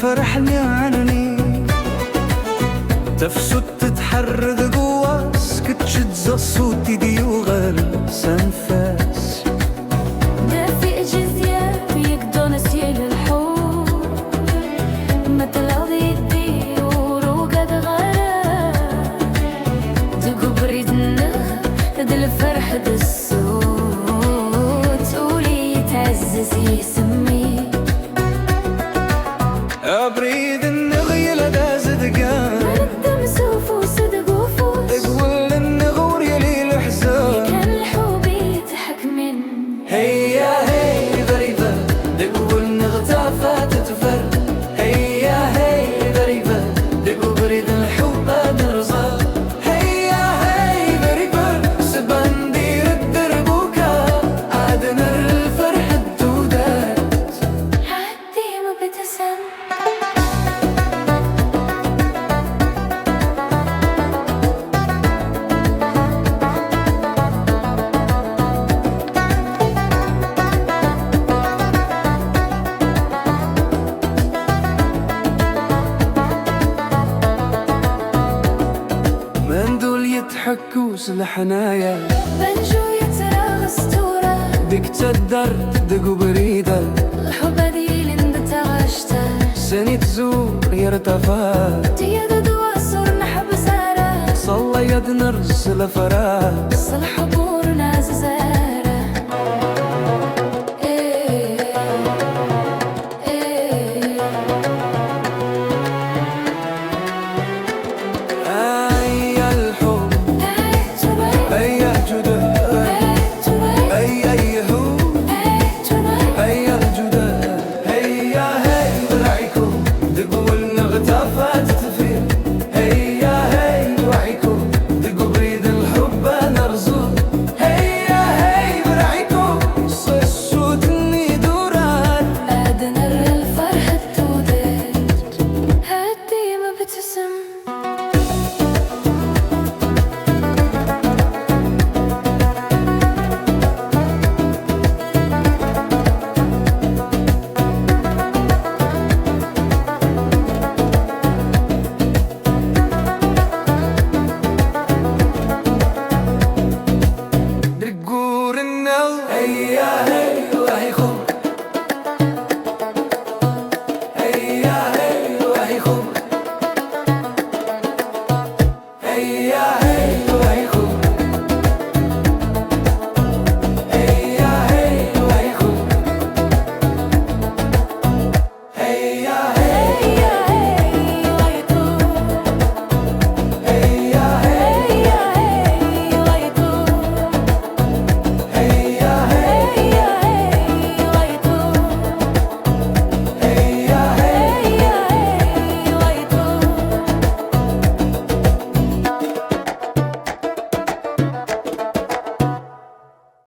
فرحني عني تفسد تتحرك جواس كتشد صوتي دي وغال سنفاس دافئ جزية يقدر نسيل الحب مثل ضيدي وروقد غرام تقبري دنغ دل فرح الصوت ولي يتعزز يسمي أبريد النغي لدى زدقان الدم سوف وصدق وفوس تقول النغور يلي الحزان كان الحب يضحك من هيا هي غريبة تقول نغتافة تتفر هيا هي غريبة تقول بريد الحب نرزا هيا هي غريبة سبان دير الدربوكا عادنا الفرح الدودات حدي مبتسم مندول يضحكوس الحنايا بنجو يتراغ اسطورة ديك تدر دقو بريدة الحب دي لند تغشتا سنة زور يرتفع تياد دوا صور نحب سارة صلى يد نرسل فراغ صلح بور ناس زارة إيه إيه أي الحب إيه تبعي أي جدا إيه تبعي أي هو إيه تبعي أي الجدا هيا هي برعيكم تقول نغتافة تتفير هيا هي وعيكم تقول بريد الحب نرزو هيا هي برعيكم صوت اللي دوران أدنى الفرحة تودد هدي مبتسم دقور النو هيا هي وعيكم هيا هي وعيكم